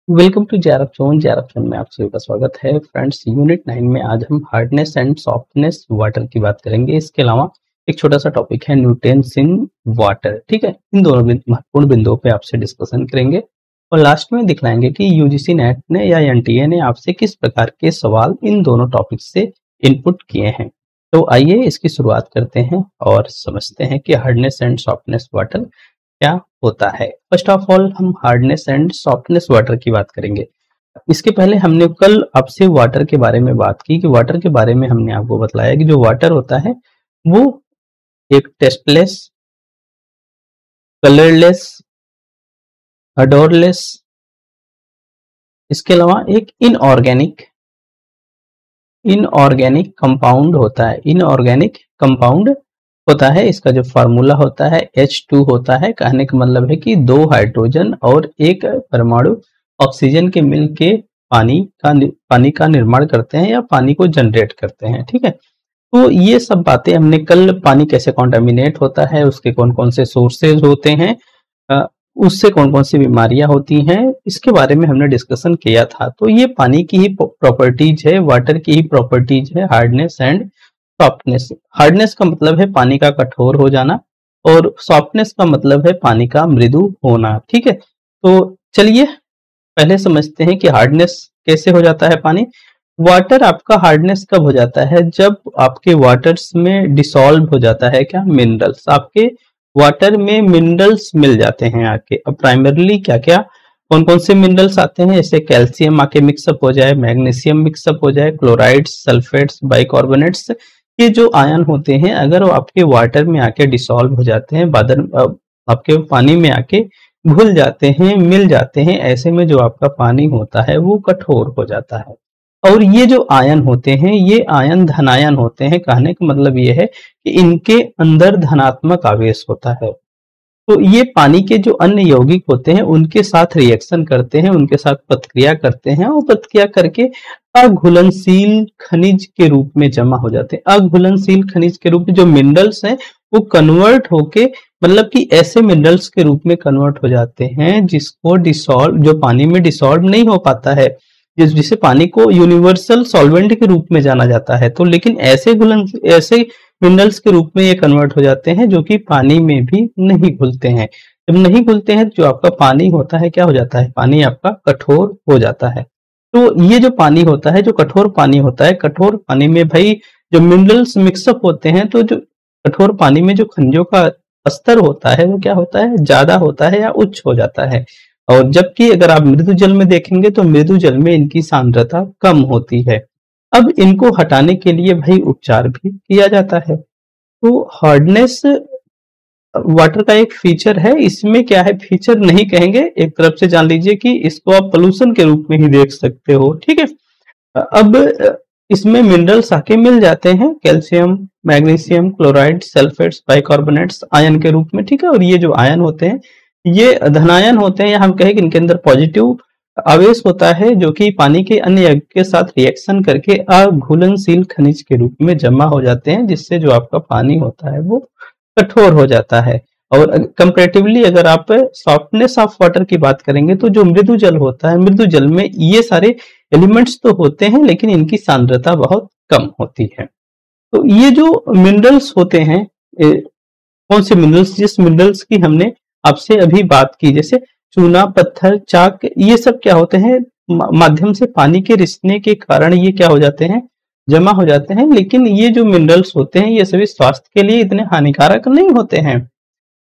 Welcome to JRF zone में आप सभी का स्वागत है। फ्रेंड्स, यूनिट 9 में आज हम हार्डनेस एंड सॉफ्टनेस वाटर की बात करेंगे। इसके अलावा एक छोटा सा टॉपिक है न्यूट्रिएंट्स इन वाटर। ठीक है, इन दोनों महत्वपूर्ण बिंदुओं पे आपसे डिस्कशन करेंगे और लास्ट में दिखलाएंगे कि यूजीसी नेट ने या एनटीए ने आपसे किस प्रकार के सवाल इन दोनों टॉपिक से इनपुट किए हैं। तो आइए इसकी शुरुआत करते हैं और समझते हैं कि हार्डनेस एंड सॉफ्टनेस वाटर क्या होता है। फर्स्ट ऑफ ऑल हम हार्डनेस एंड सॉफ्टनेस वाटर की बात करेंगे। इसके पहले हमने कल आपसे वाटर के बारे में बात की कि वाटर के बारे में हमने आपको बताया कि जो वाटर होता है वो एक टेस्टलेस, कलरलेस, ओडोरलेस, इसके अलावा एक इनऑर्गेनिक कंपाउंड होता है। इनऑर्गेनिक कंपाउंड होता है, इसका जो फार्मूला होता है H2 होता है। कहने का मतलब है कि 2 हाइड्रोजन और एक परमाणु ऑक्सीजन के मिल के पानी का निर्माण करते हैं या पानी को जनरेट करते हैं। ठीक है, तो ये सब बातें हमने कल, पानी कैसे कॉन्टामिनेट होता है, उसके कौन कौन से सोर्सेज होते हैं, उससे कौन कौन सी बीमारियां होती हैं, इसके बारे में हमने डिस्कशन किया था। तो ये पानी की ही प्रॉपर्टीज है, वाटर की ही प्रॉपर्टीज है हार्डनेस एंड सॉफ्टनेस। हार्डनेस का मतलब है पानी का कठोर हो जाना और सॉफ्टनेस का मतलब है पानी का मृदु होना। ठीक है, तो चलिए पहले समझते हैं कि हार्डनेस कैसे हो जाता है पानी। वाटर आपका हार्डनेस कब हो जाता है? जब आपके वाटर्स में डिसॉल्व हो जाता है क्या? मिनरल्स। आपके वाटर में मिनरल्स मिल जाते हैं आके। अब प्राइमरली क्या क्या कौन कौन से मिनरल्स आते हैं? जैसे कैल्शियम आके मिक्सअप हो जाए, मैग्नीशियम मिक्सअप हो जाए, क्लोराइड्स, सल्फेट्स, बाइकार्बोनेट्स, ये जो आयन होते हैं अगर वो आपके वाटर में आके डिसॉल्व हो जाते हैं, आपके पानी में आके घुल जाते हैं, मिल जाते हैं, ऐसे में जो आपका पानी होता है वो कठोर हो जाता है। और ये जो आयन होते हैं ये आयन धनायन होते हैं। कहने का मतलब ये है कि इनके अंदर धनात्मक आवेश होता है। तो ये पानी के जो अन्य यौगिक होते हैं उनके साथ रिएक्शन करते हैं, उनके साथ प्रतिक्रिया करते हैं और प्रतिक्रिया करके अघुलनशील खनिज के रूप में जमा हो जाते हैं। अघुलनशील खनिज के रूप में जो मिनरल्स हैं वो कन्वर्ट होके, मतलब कि ऐसे मिनरल्स के रूप में कन्वर्ट हो जाते हैं जिसको डिसॉल्व, जो पानी में डिसॉल्व नहीं हो पाता है, जिसे पानी को यूनिवर्सल सॉल्वेंट के रूप में जाना जाता है। तो लेकिन ऐसे मिनरल्स के रूप में ये कन्वर्ट हो जाते हैं जो कि पानी में भी नहीं घुलते हैं। जब नहीं घुलते हैं जो आपका पानी होता है क्या हो जाता है? पानी आपका कठोर हो जाता है। तो ये जो पानी होता है, जो कठोर पानी होता है, कठोर पानी में भाई जो मिनरल्स मिक्सअप होते हैं, तो जो कठोर पानी में जो खनिजों का स्तर होता है वो क्या होता है? ज्यादा होता है या उच्च हो जाता है। और जबकि अगर आप मृदु जल में देखेंगे तो मृदु जल में इनकी सांद्रता कम होती है। अब इनको हटाने के लिए भाई उपचार भी किया जाता है। तो हार्डनेस वाटर का एक फीचर है। इसमें क्या है, फीचर नहीं कहेंगे, एक तरफ से जान लीजिए कि इसको आप पोल्यूशन के रूप में ही देख सकते हो। ठीक है, अब इसमें मिनरल्स आके मिल जाते हैं, calcium, magnesium, chloride, sulphates, bicarbonates ion के रूप में। ठीक है, और ये जो आयन होते हैं ये धनायन होते हैं, या हम कहें कि इनके अंदर पॉजिटिव आवेश होता है जो कि पानी के अन्य यौगिक के साथ रिएक्शन करके अघुलनशील खनिज के रूप में जमा हो जाते हैं, जिससे जो आपका पानी होता है वो कठोर हो जाता है। और कंपैरेटिवली अगर आप सॉफ्टनेस ऑफ वाटर की बात करेंगे तो जो मृदु जल होता है, मृदु जल में ये सारे एलिमेंट्स तो होते हैं लेकिन इनकी सांद्रता बहुत कम होती है। तो ये जो मिनरल्स होते हैं, कौन से मिनरल्स? जिस मिनरल्स की हमने आपसे अभी बात की, जैसे चूना, पत्थर, चाक, ये सब क्या होते हैं? माध्यम से पानी के रिसने के कारण ये क्या हो जाते हैं? जमा हो जाते हैं। लेकिन ये जो मिनरल्स होते हैं ये सभी स्वास्थ्य के लिए इतने हानिकारक नहीं होते हैं।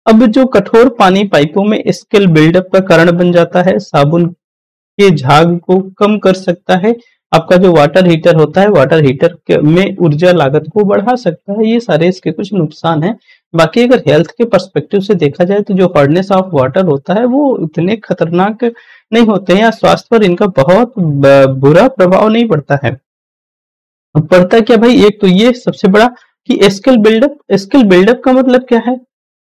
अब जो कठोर पानी पाइपों में स्किल बिल्डअप का कारण बन जाता है, साबुन के झाग को कम कर सकता है, आपका जो वाटर हीटर होता है, वाटर हीटर में ऊर्जा लागत को बढ़ा सकता है। ये सारे इसके कुछ नुकसान हैं। बाकी अगर हेल्थ के पर्सपेक्टिव से देखा जाए तो जो हार्डनेस ऑफ वाटर होता है वो इतने खतरनाक नहीं होते हैं, या स्वास्थ्य पर इनका बहुत बुरा प्रभाव नहीं पड़ता है। पड़ता क्या भाई? एक तो ये सबसे बड़ा कि स्किल बिल्डअप। स्किल बिल्डअप का मतलब क्या है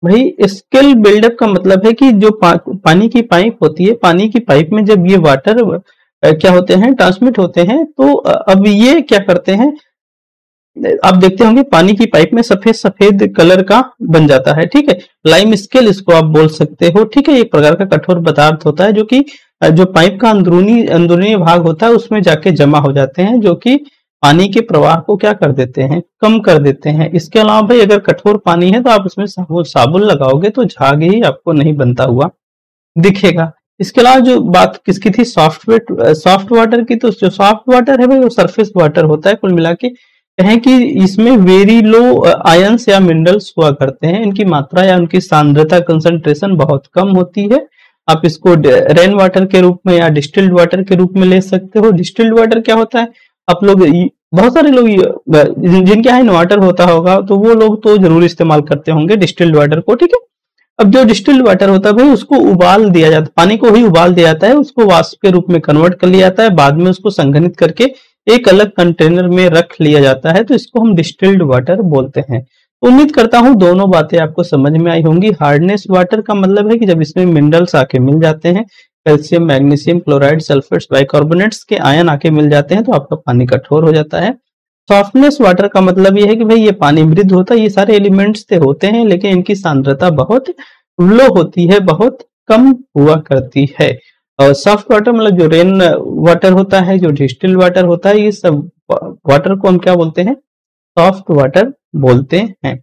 भाई? स्किल बिल्डअप का मतलब है कि जो पानी की पाइप होती है, पानी की पाइप में जब ये वाटर क्या होते हैं, ट्रांसमिट होते हैं, तो अब ये क्या करते हैं, आप देखते होंगे पानी की पाइप में सफेद सफेद कलर का बन जाता है। ठीक है, लाइम स्केल इसको आप बोल सकते हो। ठीक है, एक प्रकार का कठोर पदार्थ होता है जो कि जो पाइप का अंदरूनी भाग होता है उसमें जाके जमा हो जाते हैं, जो कि पानी के प्रवाह को क्या कर देते हैं, कम कर देते हैं। इसके अलावा भाई अगर कठोर पानी है तो आप उसमें साबुन लगाओगे तो झाग ही आपको नहीं बनता हुआ दिखेगा। इसके अलावा जो बात किसकी थी, सॉफ्ट वाटर की, तो जो सॉफ्ट वाटर है भाई वो सरफेस वाटर होता है। कुल मिला के कहें कि इसमें वेरी लो आयंस या मिनरल्स हुआ करते हैं, इनकी मात्रा या उनकी सांद्रता कंसंट्रेशन बहुत कम होती है। आप इसको रेन वाटर के रूप में या डिस्टिल्ड वाटर के रूप में ले सकते हो। डिस्टिल्ड वाटर क्या होता है, आप लोग बहुत सारे लोग जिनके यहाँ इन्वर्टर होता होगा तो वो लोग तो जरूर इस्तेमाल करते होंगे डिस्टिल्ड वाटर को, ठीक है। अब जो डिस्टिल्ड वाटर होता है भाई उसको उबाल दिया जाता है, पानी को ही उबाल दिया जाता है, उसको वाष्प के रूप में कन्वर्ट कर लिया जाता है, बाद में उसको संघनित करके एक अलग कंटेनर में रख लिया जाता है, तो इसको हम डिस्टिल्ड वाटर बोलते हैं। उम्मीद करता हूं दोनों बातें आपको समझ में आई होंगी। हार्डनेस वाटर का मतलब है कि जब इसमें मिनरल्स आके मिल जाते हैं, calcium, magnesium, chloride, sulphates, bicarbonates के आयन आके मिल जाते हैं तो आपका पानी कठोर हो जाता है। सॉफ्टनेस वाटर का मतलब ये है कि भाई ये पानी मृदु होता है, ये सारे एलिमेंट्स से होते हैं लेकिन इनकी सांद्रता बहुत लो होती है, बहुत कम हुआ करती है। और सॉफ्ट वाटर मतलब जो रेन वाटर होता है, जो डिस्टिल्ड वाटर होता है, ये सब वाटर को हम क्या बोलते हैं, सॉफ्ट वाटर बोलते हैं।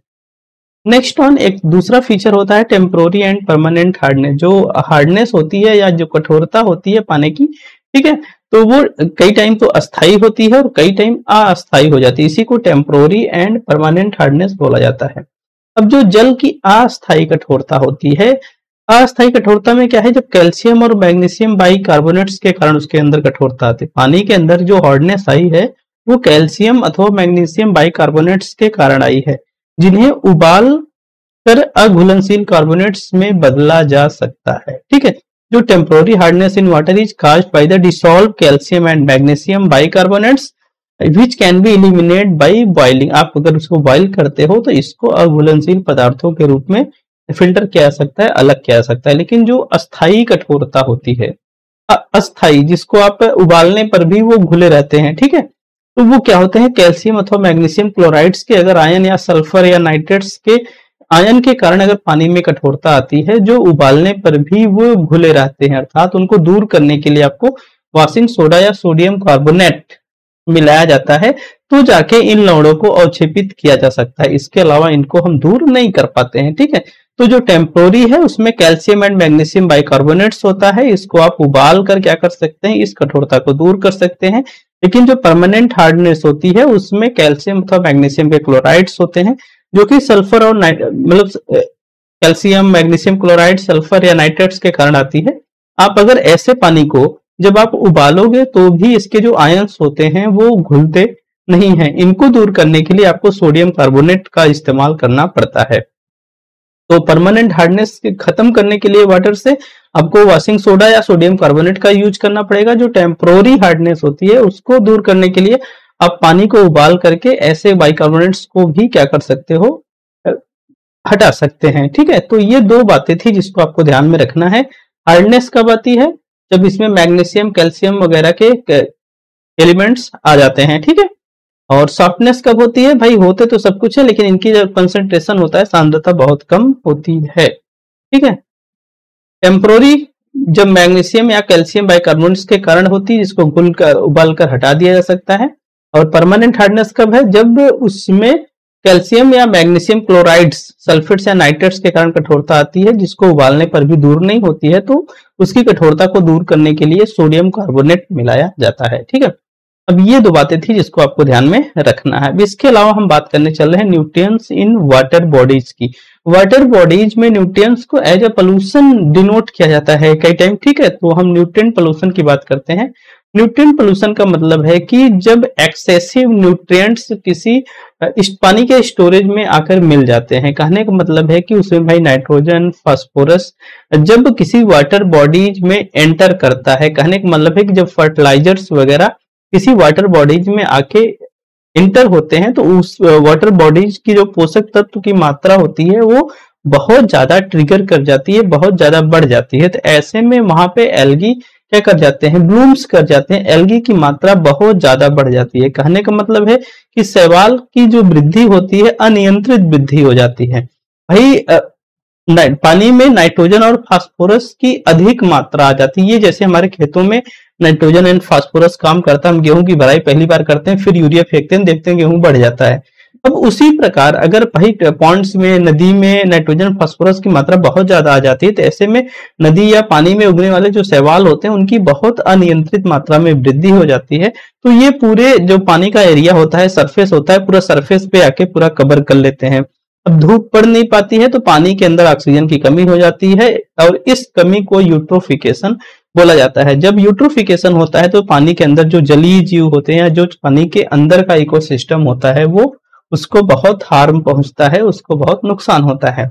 नेक्स्ट ऑन एक दूसरा फीचर होता है टेम्पोररी एंड परमानेंट हार्डनेस। जो हार्डनेस होती है या जो कठोरता होती है पानी की, ठीक है, तो वो कई टाइम तो अस्थाई होती है और कई टाइम अस्थाई हो जाती है। इसी को टेम्पोररी एंड परमानेंट हार्डनेस बोला जाता है। अब जो जल की अस्थाई कठोरता होती है, अस्थाई कठोरता में क्या है, जब कैल्शियम और मैग्नीशियम बाइकार्बोनेट्स के कारण उसके अंदर कठोरता आती है। पानी के अंदर जो हार्डनेस आई है वो कैल्शियम अथवा मैग्नीशियम बाइकार्बोनेट्स के कारण आई है, जिन्हें उबाल कर अघुलनशील कार्बोनेट्स में बदला जा सकता है, ठीक है। जो temporary hardness in water is caused by the dissolve calcium and magnesium bicarbonates which can be eliminate by boiling. आप अगर उसको बॉइल करते हो तो इसको अघुलनशील पदार्थों के रूप में फिल्टर किया जा सकता है, अलग किया जा सकता है। लेकिन जो अस्थाई कठोरता होती है, अस्थाई जिसको आप उबालने पर भी वो घुले रहते हैं, ठीक है, तो वो क्या होते हैं, कैल्शियम अथवा मैग्नीशियम क्लोराइड्स के अगर आयन या सल्फर या नाइट्रेट्स के आयन के कारण अगर पानी में कठोरता आती है, जो उबालने पर भी वो घुले रहते हैं, अर्थात उनको दूर करने के लिए आपको वॉशिंग सोडा या सोडियम कार्बोनेट मिलाया जाता है, तो जाके इन लवणों को अवक्षेपित किया जा सकता है। इसके अलावा इनको हम दूर नहीं कर पाते हैं, ठीक है। तो जो टेम्पोररी है उसमें कैल्शियम एंड मैग्नीशियम बाइकार्बोनेट्स होता है, इसको आप उबाल कर क्या कर सकते हैं, इस कठोरता को दूर कर सकते हैं। लेकिन जो परमानेंट हार्डनेस होती है उसमें कैल्शियम अथवा मैग्नीशियम के क्लोराइड्स होते हैं, जो कि सल्फर और मतलब कैल्शियम, मैग्नीशियम क्लोराइड, सल्फर या नाइट्रेट्स के कारण आती है। आप अगर ऐसे पानी को जब आप उबालोगे तो भी इसके जो आयंस होते हैं वो घुलते नहीं हैं। इनको दूर करने के लिए आपको सोडियम कार्बोनेट का इस्तेमाल करना पड़ता है। तो परमानेंट हार्डनेस खत्म करने के लिए वाटर से आपको वॉशिंग सोडा या सोडियम कार्बोनेट का यूज करना पड़ेगा। जो टेम्पोररी हार्डनेस होती है उसको दूर करने के लिए आप पानी को उबाल करके ऐसे बाइकार्बोनेट्स को भी क्या कर सकते हो, हटा सकते हैं, ठीक है। तो ये दो बातें थी जिसको आपको ध्यान में रखना है। हार्डनेस कब आती है, जब इसमें मैग्नीशियम, कैल्शियम वगैरह के एलिमेंट्स आ जाते हैं, ठीक है। और सॉफ्टनेस कब होती है, भाई होते तो सब कुछ है लेकिन इनकी जो कंसंट्रेशन होता है, सांद्रता बहुत कम होती है, ठीक है। टेम्पोररी जब मैग्नीशियम या कैल्शियम बाइकार्बोनेट्स के कारण होती है, जिसको घुल कर उबाल कर हटा दिया जा सकता है। और परमानेंट हार्डनेस कब है, जब उसमें कैल्शियम या मैग्नीशियम क्लोराइड्स, सल्फेट्स या नाइट्रेट्स के कारण कठोरता आती है, जिसको उबालने पर भी दूर नहीं होती है, तो उसकी कठोरता को दूर करने के लिए सोडियम कार्बोनेट मिलाया जाता है, ठीक है। अब ये दो बातें थी जिसको आपको ध्यान में रखना है। इसके अलावा हम बात करने चल रहे हैं न्यूट्रिएंट्स इन वाटर बॉडीज की। वाटर बॉडीज में न्यूट्रिएंट्स को एज अ पोल्यूशन डिनोट किया जाता है कई टाइम, ठीक है। तो हम न्यूट्रिएंट पोल्यूशन की बात करते हैं। न्यूट्रिएंट पोल्यूशन का मतलब है कि जब एक्सेसिव न्यूट्रिएंट्स किसी पानी के स्टोरेज में आकर मिल जाते हैं, कहने का मतलब है कि उसमें भाई नाइट्रोजन, फास्फोरस जब किसी वाटर बॉडीज में एंटर करता है, कहने का मतलब है कि जब फर्टिलाइजर्स वगैरह किसी वाटर बॉडीज में आके इंटर होते हैं तो उस वाटर बॉडीज की जो पोषक तत्व की मात्रा होती है वो बहुत ज्यादा ट्रिगर कर जाती है, बहुत ज्यादा बढ़ जाती है। तो ऐसे में वहां पे एल्गी क्या कर जाते हैं, ब्लूम्स कर जाते हैं, एल्गी की मात्रा बहुत ज्यादा बढ़ जाती है। कहने का मतलब है कि शैवाल की जो वृद्धि होती है अनियंत्रित वृद्धि हो जाती है। भाई पानी में नाइट्रोजन और फास्फोरस की अधिक मात्रा आ जाती है। ये जैसे हमारे खेतों में नाइट्रोजन एंड फास्फोरस काम करता है, हम गेहूं की भराई पहली बार करते हैं, फिर यूरिया फेंकते हैं, देखते हैं गेहूं बढ़ जाता है। अब उसी प्रकार अगर भाई पॉन्ड्स में, नदी में नाइट्रोजन फास्फोरस की मात्रा बहुत ज्यादा आ जाती है, तो ऐसे में नदी या पानी में उगने वाले जो शैवाल होते हैं उनकी बहुत अनियंत्रित मात्रा में वृद्धि हो जाती है। तो ये पूरे जो पानी का एरिया होता है, सरफेस होता है, पूरा सरफेस पे आके पूरा कवर कर लेते हैं। अब धूप पड़ नहीं पाती है तो पानी के अंदर ऑक्सीजन की कमी हो जाती है, और इस कमी को यूट्रोफिकेशन बोला जाता है। जब यूट्रोफिकेशन होता है तो पानी के अंदर जो जलीय जीव होते हैं, जो पानी के अंदर का इकोसिस्टम होता है, वो उसको बहुत हार्म पहुंचता है, उसको बहुत नुकसान होता है।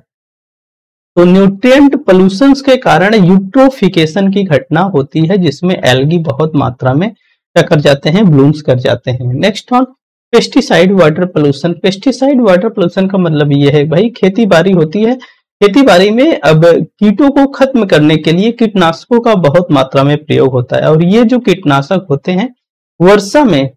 तो न्यूट्रिएंट पोल्यूशंस के कारण यूट्रोफिकेशन की घटना होती है, जिसमें एल्गी बहुत मात्रा में क्या कर जाते हैं, ब्लूम्स कर जाते हैं। Next on pesticide water pollution. Pesticide water pollution का मतलब ये है भाई, खेती बाड़ी होती है, खेती बाड़ी में अब कीटों को खत्म करने के लिए कीटनाशकों का बहुत मात्रा में प्रयोग होता है। और ये जो कीटनाशक होते हैं, वर्षा में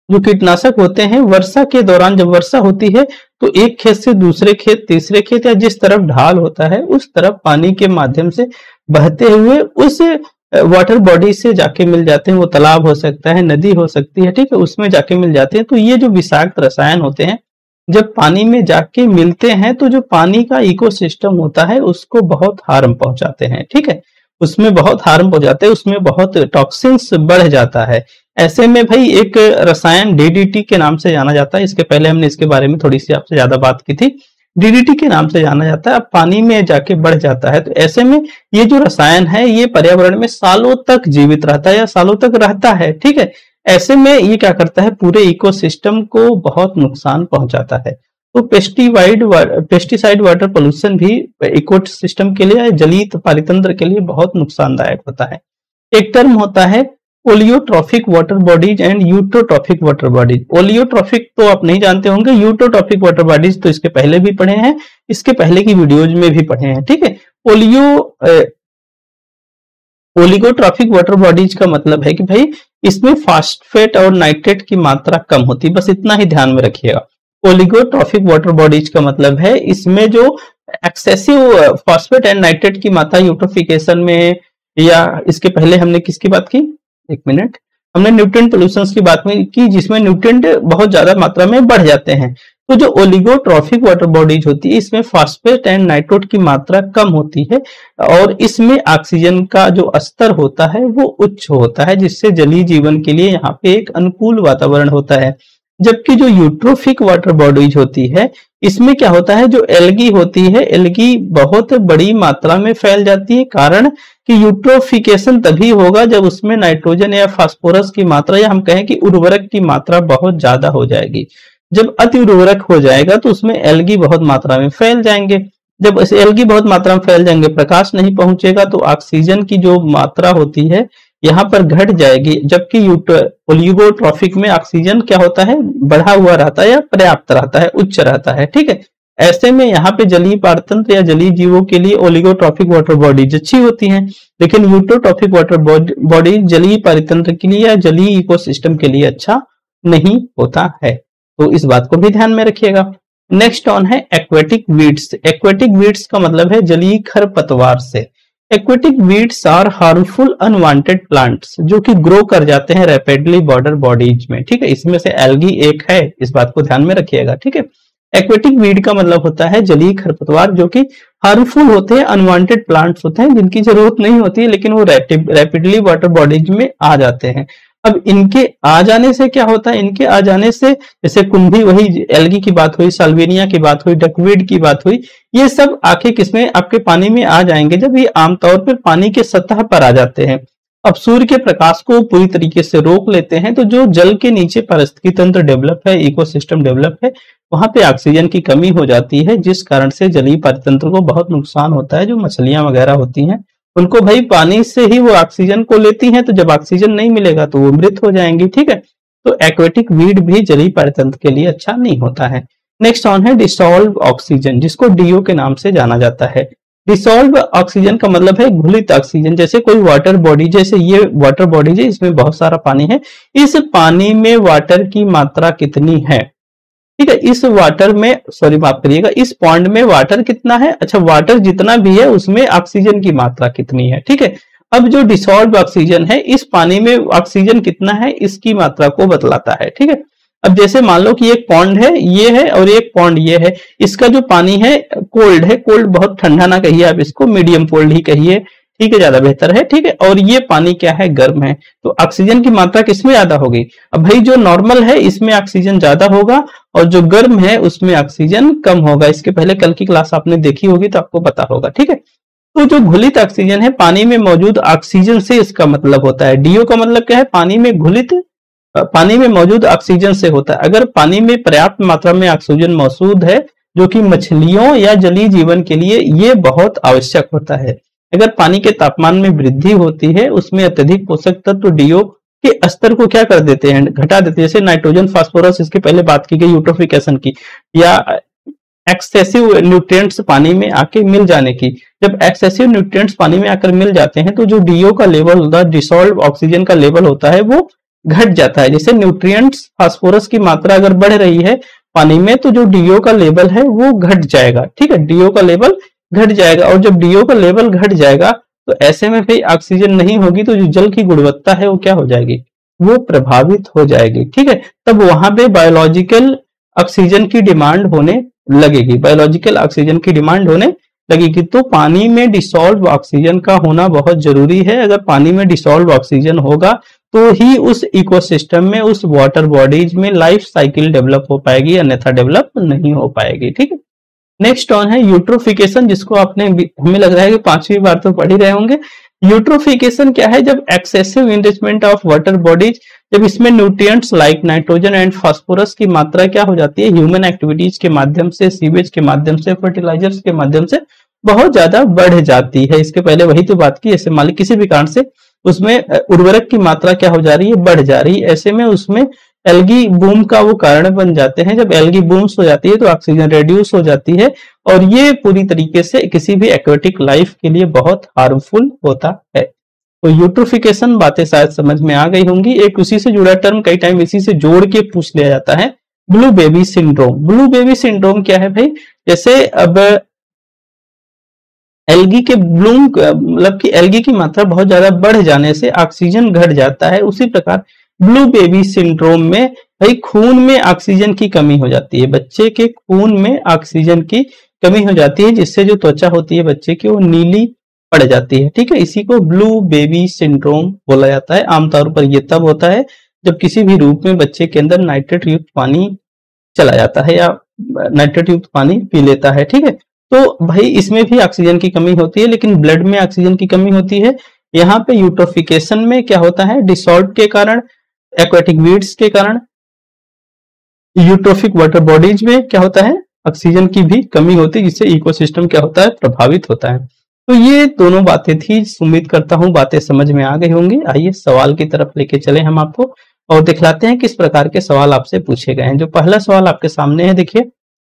जो कीटनाशक होते हैं, वर्षा के दौरान जब वर्षा होती है तो एक खेत से दूसरे खेत, तीसरे खेत, या जिस तरफ ढाल होता है उस तरफ पानी के माध्यम से बहते हुए उस वाटर बॉडी से जाके मिल जाते हैं। वो तालाब हो सकता है, नदी हो सकती है, ठीक है, उसमें जाके मिल जाते हैं। तो ये जो विषाक्त रसायन होते हैं जब पानी में जाके मिलते हैं तो जो पानी का इकोसिस्टम होता है उसको बहुत हार्म पहुंचाते हैं, ठीक है, उसमें बहुत हार्म पहुंचाते हैं, उसमें बहुत टॉक्सिन्स बढ़ जाता है। ऐसे में भाई एक रसायन डीडीटी के नाम से जाना जाता है, इसके पहले हमने इसके बारे में थोड़ी सी आपसे ज्यादा बात की थी, डीडीटी के नाम से जाना जाता है। अब पानी में जाके बढ़ जाता है, तो ऐसे में ये जो रसायन है ये पर्यावरण में सालों तक जीवित रहता है या सालों तक रहता है, ठीक है। ऐसे में ये क्या करता है, पूरे इकोसिस्टम को बहुत नुकसान पहुंचाता है। तो पेस्टिसाइड वाटर पोल्यूशन भी इकोसिस्टम के लिए, जलीय पारितंत्र के लिए बहुत नुकसानदायक होता है। एक टर्म होता है oligotrophic water bodies and eutrophic water bodies. Oligotrophic तो आप नहीं जानते होंगे, यूट्रोट्रॉफिक वाटर बॉडीज तो इसके पहले भी पढ़े हैं, इसके पहले की वीडियोज में भी पढ़े हैं, ठीक है। ओलिगोट्रॉफिक वाटर बॉडीज का मतलब है कि भाई इसमें फास्फेट और नाइट्रेट की मात्रा कम होती है, बस इतना ही ध्यान में रखिएगा। ओलिगोट्रॉफिक वाटर बॉडीज का मतलब है इसमें जो एक्सेसिव फास्फेट एंड नाइट्रेट की मात्रा यूट्रोफिकेशन में, या इसके पहले हमने किसकी बात की, एक मिनट, हमने न्यूट्रिएंट पोल्यूशंस की बात में की, जिसमें न्यूट्रिएंट बहुत ज्यादा मात्रा में बढ़ जाते हैं। तो जो ओलिगोट्रॉफिक वाटर बॉडीज होती है इसमें फास्फेट एंड नाइट्रेट की मात्रा कम होती है, और इसमें ऑक्सीजन का जो स्तर होता है वो उच्च होता है, जिससे जलीय जीवन के लिए यहाँ पे एक अनुकूल वातावरण होता है। जबकि जो यूट्रोफिक वाटर बॉडीज होती है इसमें क्या होता है, जो एल्गी होती है, एल्गी बहुत बड़ी मात्रा में फैल जाती है। कारण कि यूट्रोफिकेशन तभी होगा जब उसमें नाइट्रोजन या फास्फोरस की मात्रा, या हम कहें कि उर्वरक की मात्रा बहुत ज्यादा हो जाएगी। जब अति उर्वरक हो जाएगा तो उसमें एल्गी बहुत मात्रा में फैल जाएंगे। जब एल्गी बहुत मात्रा में फैल जाएंगे, प्रकाश नहीं पहुंचेगा, तो ऑक्सीजन की जो मात्रा होती है यहाँ पर घट जाएगी। जबकि ओलिगोट्रॉफिक में ऑक्सीजन क्या होता है, बढ़ा हुआ रहता है या पर्याप्त रहता है, उच्च रहता है, ठीक है। ऐसे में यहाँ पे जलीय पारतंत्र या जलीय जीवों के लिए ओलिगोट्रॉफिक वाटर बॉडीज अच्छी होती हैं, लेकिन यूट्रोट्रॉफिक वाटर बॉडीज जलीय पारितंत्र के लिए या जलीय इकोसिस्टम के लिए अच्छा नहीं होता है। तो इस बात को भी ध्यान में रखिएगा। नेक्स्ट ऑन है एक्वेटिक वीड्स। एक्वेटिक वीड्स का मतलब है जलीय खरपतवार से। Aquatic weeds are harmful unwanted plants जो कि ग्रो कर जाते हैं रैपिडली वाटर बॉडीज में, ठीक है। इसमें से एल्गी एक है, इस बात को ध्यान में रखिएगा, ठीक है। एक्वेटिक वीड का मतलब होता है जलीय खरपतवार जो कि हार्मफुल होते हैं, अनवांटेड प्लांट्स होते हैं जिनकी जरूरत नहीं होती है, लेकिन वो रैपिडली वाटर बॉडीज में आ जाते हैं। अब इनके आ जाने से क्या होता है, इनके आ जाने से जैसे कुंभी, वही एल्गी की बात हुई, साल्विनिया की बात हुई, डकवीड की बात हुई, ये सब आके किसमें, आपके पानी में आ जाएंगे जब ये आमतौर पर पानी के सतह पर आ जाते हैं। अब सूर्य के प्रकाश को पूरी तरीके से रोक लेते हैं, तो जो जल के नीचे पारिस्थितिकी तंत्र डेवलप है, इकोसिस्टम डेवलप है, वहां पे ऑक्सीजन की कमी हो जाती है, जिस कारण से जलीय पारितंत्र को बहुत नुकसान होता है। जो मछलियां वगैरह होती हैं उनको भाई पानी से ही वो ऑक्सीजन को लेती हैं, तो जब ऑक्सीजन नहीं मिलेगा तो वो मृत हो जाएंगी, ठीक है। तो एक्वेटिक वीड भी जलीय पारितंत्र के लिए अच्छा नहीं होता है। नेक्स्ट ऑन है डिसॉल्व ऑक्सीजन, जिसको डीओ के नाम से जाना जाता है। डिसॉल्व ऑक्सीजन का मतलब है घुलित ऑक्सीजन। जैसे कोई वाटर बॉडी, जैसे ये वाटर बॉडी है, इसमें बहुत सारा पानी है, इस पानी में वाटर की मात्रा कितनी है, ठीक है। इस वाटर में, सॉरी माफ करिएगा, इस पॉन्ड में वाटर कितना है? अच्छा, वाटर जितना भी है उसमें ऑक्सीजन की मात्रा कितनी है? ठीक है। अब जो डिसॉल्व ऑक्सीजन है, इस पानी में ऑक्सीजन कितना है, इसकी मात्रा को बतलाता है। ठीक है। अब जैसे मान लो कि एक पॉन्ड है, ये है, और एक पॉन्ड ये है। इसका जो पानी है कोल्ड है, कोल्ड बहुत ठंडा ना कहिए आप इसको, मीडियम कोल्ड ही कहिए, ठीक है, ज्यादा बेहतर है। ठीक है। और ये पानी क्या है? गर्म है। तो ऑक्सीजन की मात्रा किसमें ज्यादा होगी? अब भाई जो नॉर्मल है इसमें ऑक्सीजन ज्यादा होगा, और जो गर्म है उसमें ऑक्सीजन कम होगा। इसके पहले कल की क्लास आपने देखी होगी तो आपको पता होगा। ठीक है। तो जो घुलित ऑक्सीजन है, पानी में मौजूद ऑक्सीजन से इसका मतलब होता है। डीओ का मतलब क्या है? पानी में घुलित, पानी में मौजूद ऑक्सीजन से होता है। अगर पानी में पर्याप्त मात्रा में ऑक्सीजन मौजूद है, जो कि मछलियों या जलीय जीवन के लिए ये बहुत आवश्यक होता है। अगर पानी के तापमान में वृद्धि होती है, उसमें अत्यधिक पोषक तत्व डीओ के स्तर को क्या कर देते हैं? घटा देते हैं। जैसे नाइट्रोजन, फास्फोरस, इसके पहले बात की गई यूट्रोफिकेशन की, या एक्सेसिव न्यूट्रिएंट्स पानी में आके मिल जाने की। जब एक्सेसिव न्यूट्रिएंट्स पानी में आकर मिल जाते हैं तो जो डीओ का लेवल होता है, डिसॉल्व ऑक्सीजन का लेवल होता है, वो घट जाता है। जैसे न्यूट्रिएंट्स, फास्फोरस की मात्रा अगर बढ़ रही है पानी में, तो जो डीओ का लेवल है वो घट जाएगा। ठीक है। डीओ का लेवल घट जाएगा, और जब डीओ का लेवल घट जाएगा तो ऐसे में फिर ऑक्सीजन नहीं होगी, तो जो जल की गुणवत्ता है वो क्या हो जाएगी? वो प्रभावित हो जाएगी। ठीक है। तब वहां पे बायोलॉजिकल ऑक्सीजन की डिमांड होने लगेगी, बायोलॉजिकल ऑक्सीजन की डिमांड होने लगेगी। तो पानी में डिसॉल्व ऑक्सीजन का होना बहुत जरूरी है। अगर पानी में डिसॉल्व ऑक्सीजन होगा तो ही उस इकोसिस्टम में, उस वाटर बॉडीज में लाइफ साइकिल डेवलप हो पाएगी, अन्यथा डेवलप नहीं हो पाएगी। ठीक है। नेक्स्ट ऑन है यूट्रोफिकेशन, जिसको आपने, हमें लग रहा है कि 5वीं बार तो पढ़ ही रहे होंगे। यूट्रोफिकेशन क्या है? जब excessive enrichment of water bodies, जब इसमें nutrients like nitrogen and phosphorus की मात्रा क्या हो जाती है? ह्यूमन एक्टिविटीज के माध्यम से, सीवेज के माध्यम से, फर्टिलाइजर्स के माध्यम से बहुत ज्यादा बढ़ जाती है। इसके पहले वही तो बात की, जैसे मान ली किसी भी कारण से उसमें उर्वरक की मात्रा क्या हो जा रही है? बढ़ जा रही है। ऐसे में उसमें एल्गी बूम का वो कारण बन जाते हैं। जब एल्गी बूम्स हो जाती है तो ऑक्सीजन रेड्यूस हो जाती है, और ये पूरी तरीके से किसी भी एक्वेटिक लाइफ के लिए बहुत हार्मफुल होता है। तो यूट्रोफिकेशन बातें शायद समझ में आ गई होंगी। एक उसी से जुड़ा टर्म कई टाइम इसी से जोड़ के पूछ लिया जाता है, blue baby syndrome. Blue baby syndrome क्या है भाई? जैसे अब एल्गी के ब्लूम, मतलब कि एल्गी की मात्रा बहुत ज्यादा बढ़ जाने से ऑक्सीजन घट जाता है। उसी प्रकार ब्लू बेबी सिंड्रोम में भाई खून में ऑक्सीजन की कमी हो जाती है। बच्चे के खून में ऑक्सीजन की कमी हो जाती है, जिससे जो त्वचा होती है बच्चे की वो नीली पड़ जाती है। ठीक है। इसी को ब्लू बेबी सिंड्रोम बोला जाता है। आमतौर पर ये तब होता है जब किसी भी रूप में बच्चे के अंदर नाइट्रेट युक्त पानी चला जाता है, या नाइट्रेट युक्त पानी पी लेता है। ठीक है। तो भाई इसमें भी ऑक्सीजन की कमी होती है, लेकिन ब्लड में ऑक्सीजन की कमी होती है। यहाँ पे यूट्रोफिकेशन में क्या होता है? डिसॉल्व के कारण, एक्वेटिक वीड्स के कारण, यूट्रोफिक वाटर बॉडीज में क्या होता है? ऑक्सीजन की भी कमी होती है, जिससे इकोसिस्टम क्या होता है? प्रभावित होता है। तो ये दोनों बातें थी। उम्मीद करता हूं बातें समझ में आ गई होंगी। आइए सवाल की तरफ लेके चले हम आपको, और दिखलाते हैं किस प्रकार के सवाल आपसे पूछे गए हैं। जो पहला सवाल आपके सामने है, देखिए,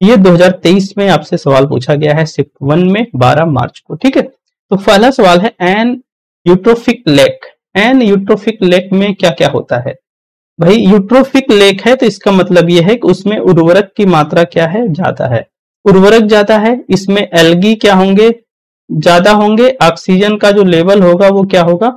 ये 2023 में आपसे सवाल पूछा गया है शिफ्ट 1 में 12 मार्च को। ठीक है। तो पहला सवाल है, an eutrophic lake. An eutrophic lake में क्या क्या होता है? भाई यूट्रोफिक लेक है तो इसका मतलब यह है कि उसमें उर्वरक की मात्रा क्या है? ज्यादा है। उर्वरक ज्यादा है, इसमें एल्गी क्या होंगे? ज्यादा होंगे। ऑक्सीजन का जो लेवल होगा वो क्या होगा?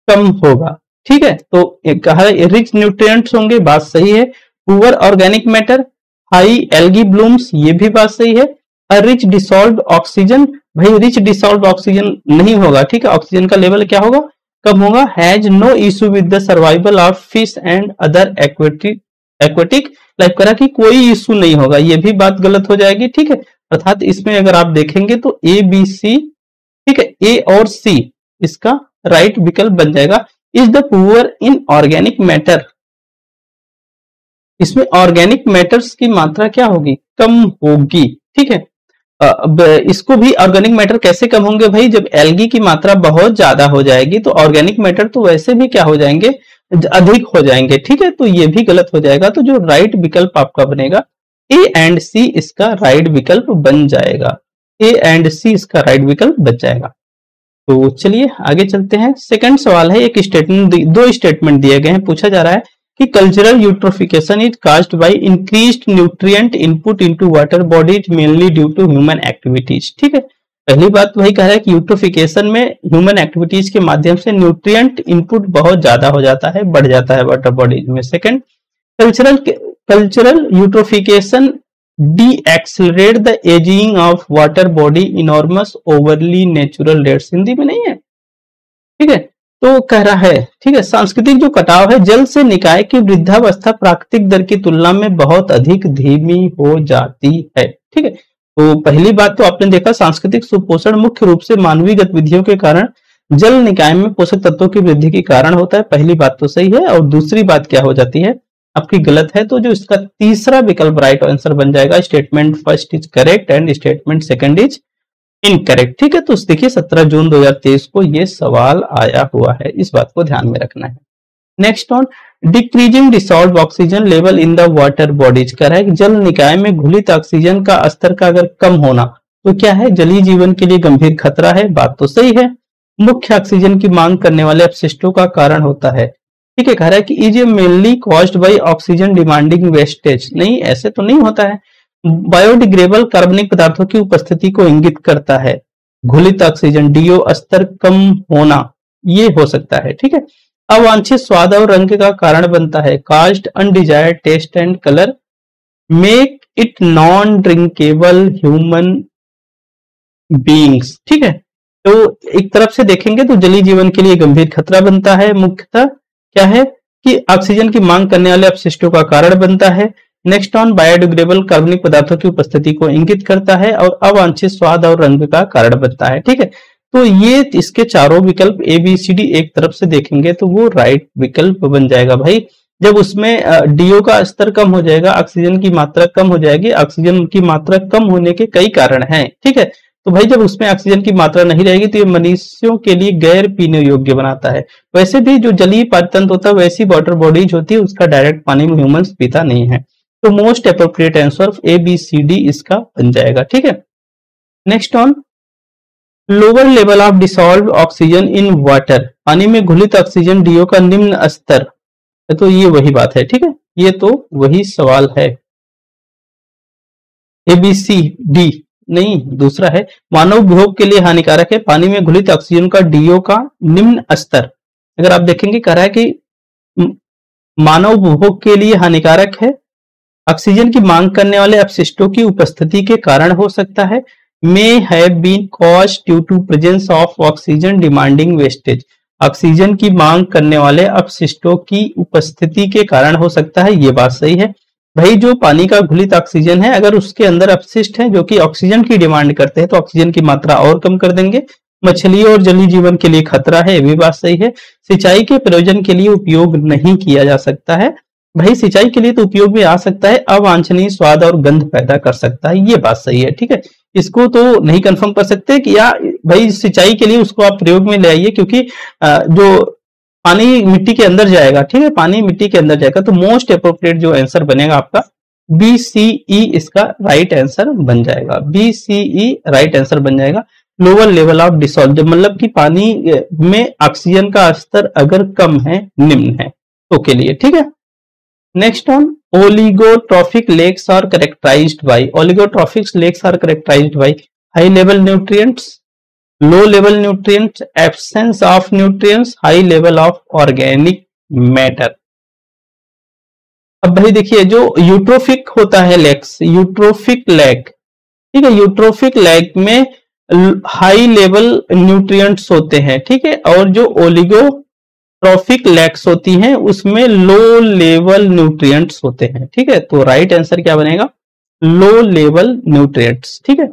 कम होगा। ठीक है। तो कहा रिच न्यूट्रिएंट्स होंगे, बात सही है। Poor organic matter, high algae blooms, ये भी बात सही है। रिच डिसॉल्व ऑक्सीजन, भाई रिच डिसॉल्व ऑक्सीजन नहीं होगा। ठीक है। ऑक्सीजन का लेवल क्या होगा? कम होगा। Has no issue with the survival of fish and other aquatic life, करा कि कोई इशू नहीं होगा, ये भी बात गलत हो जाएगी। ठीक है। अर्थात इसमें अगर आप देखेंगे तो ए बी सी, ठीक है, ए और सी इसका राइट विकल्प बन जाएगा। Is the poor in organic matter, इसमें ऑर्गेनिक मैटर्स की मात्रा क्या होगी? कम होगी। ठीक है। अब इसको भी ऑर्गेनिक मैटर कैसे कम होंगे भाई? जब एल्गी की मात्रा बहुत ज्यादा हो जाएगी तो ऑर्गेनिक मैटर तो वैसे भी क्या हो जाएंगे? अधिक हो जाएंगे। ठीक है। तो ये भी गलत हो जाएगा। तो जो राइट विकल्प आपका बनेगा ए एंड सी, इसका राइट विकल्प बन जाएगा। ए एंड सी इसका राइट विकल्प बन जाएगा। तो चलिए आगे चलते हैं। सेकंड सवाल है, एक स्टेटमेंट, दो स्टेटमेंट दिए गए हैं। पूछा जा रहा है कि cultural eutrophication is caused by increased nutrient input into water bodies mainly due to human activities. ठीक है, पहली बात तो वही कह रहा है कि यूट्रोफिकेशन में ह्यूमन एक्टिविटीज के माध्यम से न्यूट्रिएंट इनपुट बहुत ज्यादा हो जाता है, बढ़ जाता है वाटर बॉडीज में। Second, cultural eutrophication D-accelerate the ageing of water body enormous overly natural rates. Hindi में नहीं है, ठीक है, तो कह रहा है, ठीक है, सांस्कृतिक जो कटाव है जल से निकाय की वृद्धावस्था प्राकृतिक दर की तुलना में बहुत अधिक धीमी हो जाती है। ठीक है, तो पहली बात तो आपने देखा सांस्कृतिक सुपोषण मुख्य रूप से मानवीय गतिविधियों के कारण जल निकाय में पोषक तत्वों की वृद्धि के कारण होता है। पहली बात तो सही है, और दूसरी बात क्या हो जाती है आपकी गलत है, तो जो इसका तीसरा विकल्प राइट आंसर बन जाएगा। Statement first is correct and statement second is incorrect. ठीक है, तो देखिए 17 जून 2023 को ये सवाल आया हुआ है, इस बात को ध्यान में रखना है। Next on decreasing dissolve oxygen level in the water bodies का है, जल निकाय में घुलित ऑक्सीजन का स्तर का अगर कम होना तो क्या है, जलीय जीवन के लिए गंभीर खतरा है। बात तो सही है। मुख्य ऑक्सीजन की मांग करने वाले अपशिष्टों का कारण होता है। ठीक है, कह रहा है कि is mainly caused by oxygen demanding wastage. नहीं, ऐसे तो नहीं होता है। बायोडिग्रेडेबल कार्बनिक पदार्थों की उपस्थिति को इंगित करता है। घुलित ऑक्सीजन डीओ स्तर कम होना ये हो सकता है। ठीक है, अवांछित स्वाद और रंग का कारण बनता है। Cast undesired taste and colour make it non drinkable human beings. ठीक है, तो एक तरफ से देखेंगे तो जलीय जीवन के लिए गंभीर खतरा बनता है। मुख्यतः क्या है कि ऑक्सीजन की मांग करने वाले अपशिष्टों का कारण बनता है। नेक्स्ट ऑन बायोडिग्रेडेबल कार्बनिक पदार्थों की उपस्थिति को इंगित करता है और अवांछित स्वाद और रंग का कारण बनता है। ठीक है, तो ये इसके चारों विकल्प ए बी सी डी एक तरफ से देखेंगे तो वो राइट विकल्प बन जाएगा भाई। जब उसमें डीओ का स्तर कम हो जाएगा, ऑक्सीजन की मात्रा कम हो जाएगी। ऑक्सीजन की मात्रा कम होने के कई कारण हैं। ठीक है, तो भाई जब उसमें ऑक्सीजन की मात्रा नहीं रहेगी तो ये मनुष्यों के लिए गैर पीने योग्य बनाता है। वैसे भी जो जलीय पाचन होता है वैसी वाटर बॉडीज होती है, उसका डायरेक्ट पानी में ह्यूमंस पीता नहीं है। तो most appropriate answer A B C D इसका बन जाएगा। ठीक है, next on lower level of dissolve oxygen in water, पानी में घुलित ऑक्सीजन डीओ का निम्न स्तर, तो ये वही बात है। ठीक है, ये तो वही सवाल है। ए बी सी डी नहीं, दूसरा है मानव उपभोग के लिए हानिकारक है। पानी में घुलित ऑक्सीजन का डीओ का निम्न स्तर, अगर आप देखेंगे कह रहा है कि मानव उपभोग के लिए हानिकारक है। ऑक्सीजन की मांग करने वाले अपशिष्टों की उपस्थिति के कारण हो सकता है। May have been caused due to presence of oxygen demanding wastage, ऑक्सीजन की मांग करने वाले अपशिष्टों की उपस्थिति के कारण हो सकता है। ये बात सही है भाई। जो पानी का घुलित ऑक्सीजन है, अगर उसके अंदर अपशिष्ट है जो कि ऑक्सीजन की डिमांड करते हैं तो ऑक्सीजन की मात्रा और कम कर देंगे। मछली और जलीय जीवन के लिए खतरा है, ये भी बात सही है। सिंचाई के प्रयोजन के लिए उपयोग नहीं किया जा सकता है। भाई सिंचाई के लिए तो उपयोग में आ सकता है, अवांछनीय स्वाद और गंध पैदा कर सकता है, ये बात सही है। ठीक है, इसको तो नहीं कंफर्म कर सकते कि या भाई सिंचाई के लिए उसको आप प्रयोग में ले आइए, क्योंकि जो पानी मिट्टी के अंदर जाएगा, ठीक है, पानी मिट्टी के अंदर जाएगा, तो मोस्ट अप्रोप्रिएट जो आंसर बनेगा आपका बी सी ई इसका राइट आंसर बन जाएगा। बी सी ई राइट आंसर बन जाएगा। लोअर लेवल ऑफ डिसॉल्व मतलब कि पानी में ऑक्सीजन का स्तर अगर कम है, निम्न है, तो के लिए। ठीक है, next on oligotrophic lakes are characterised by, oligotrophic lakes are characterised by high level nutrients, low level nutrients, absence of nutrients, high level of organic matter. अब भाई देखिए जो यूट्रोफिक होता है लेक्स, यूट्रोफिक लेक, ठीक है, यूट्रोफिक लेक में high level nutrients होते हैं। ठीक है, और जो ओलिगोट्रॉफिक लेक्स होती हैं उसमें लो लेवल न्यूट्रिएंट्स होते हैं। ठीक है, तो राइट आंसर क्या बनेगा, लो लेवल न्यूट्रिएंट्स। ठीक है,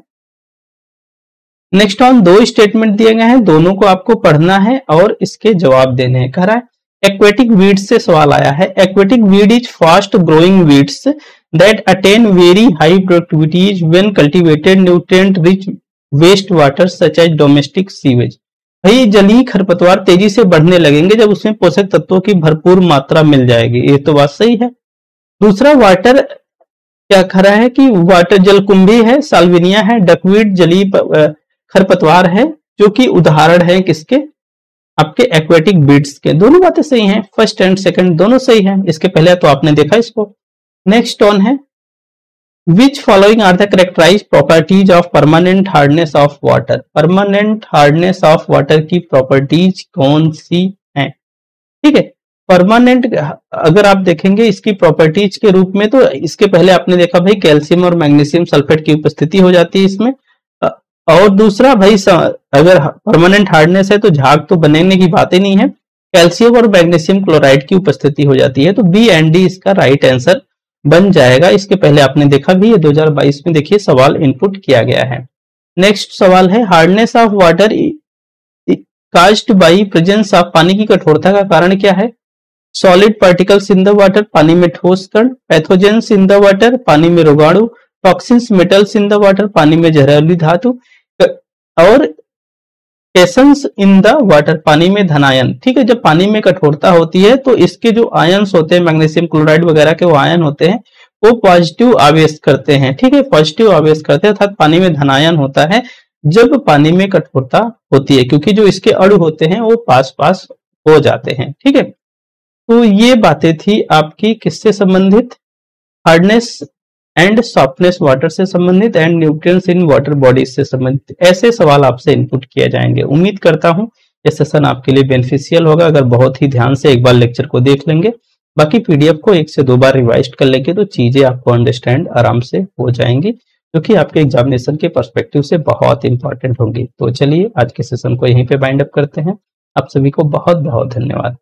नेक्स्ट ऑन दो स्टेटमेंट दिए गए हैं, दोनों को आपको पढ़ना है और इसके जवाब देने हैं। कह रहा है एक्वेटिक वीड्स से सवाल आया है। Aquatic weed is fast growing weeds that attain very high productivities when cultivated nutrient rich waste water such as domestic sewage. भाई जलीय खरपतवार तेजी से बढ़ने लगेंगे जब उसमें पोषक तत्वों की भरपूर मात्रा मिल जाएगी, ये तो बात सही है। दूसरा वाटर क्या कह रहा है कि वाटर जलकुंभी है, साल्विनिया है, डकवीड जलीय खरपतवार है, जो कि उदाहरण है किसके, आपके एक्वेटिक बीड्स के, दोनों बातें सही हैं, फर्स्ट एंड सेकंड दोनों सही हैं। इसके पहले तो आपने देखा इसको। नेक्स्ट ऑन है which following are the characterise properties of permanent hardness of water. Permanent hardness of water की प्रॉपर्टीज कौन सी हैं? ठीक है, परमानेंट अगर आप देखेंगे इसकी प्रॉपर्टीज के रूप में, तो इसके पहले आपने देखा भाई कैल्शियम और मैग्नीशियम सल्फेट की उपस्थिति हो जाती है इसमें। और दूसरा भाई अगर परमानेंट हार्डनेस है तो झाग तो बनने की बात ही नहीं है, कैल्शियम और मैग्नीशियम क्लोराइड की उपस्थिति हो जाती है। तो बी एंड डी इसका राइट आंसर बन जाएगा। इसके पहले आपने देखा भी, ये 2022 में देखिए सवाल इनपुट किया गया है। नेक्स्ट सवाल है hardness of water caused by presence of, पानी की कठोरता का कारण क्या है? Solid particles in the water, पानी में ठोस कण, पैथोजेंस इन द वाटर, पानी में रोगाणु, toxins metals in the water, पानी में जहरीली धातु, और एसेंस इन द वाटर, पानी में धनायन। ठीक है, जब पानी में कठोरता होती है तो इसके जो आयन्स होते हैं मैग्नीशियम क्लोराइड वगैरह के वो आयन होते हैं, वो पॉजिटिव आवेश करते हैं। ठीक है, पॉजिटिव आवेश करते हैं, अर्थात पानी में धनायन होता है जब पानी में कठोरता होती है, क्योंकि जो इसके अणु होते हैं वो पास पास हो जाते हैं। ठीक है, तो ये बातें थी आपकी किससे संबंधित? हार्डनेस एंड सॉफ्टनेस वाटर से संबंधित and nutrients in water bodies से संबंधित। ऐसे सवाल आपसे इनपुट किए जाएंगे। उम्मीद करता हूं ये सेशन आपके लिए बेनिफिशियल होगा। अगर बहुत ही ध्यान से एक बार लेक्चर को देख लेंगे, बाकी पीडीएफ को 1 से 2 बार रिवाइज कर लेंगे, तो चीजें आपको अंडरस्टैंड आराम से हो जाएंगी, जो कि आपके एग्जामिनेशन के पर्सपेक्टिव से बहुत इंपॉर्टेंट होंगी। तो चलिए आज के सेशन को यहीं पे बाइंड अप करते हैं। आप सभी को बहुत बहुत धन्यवाद।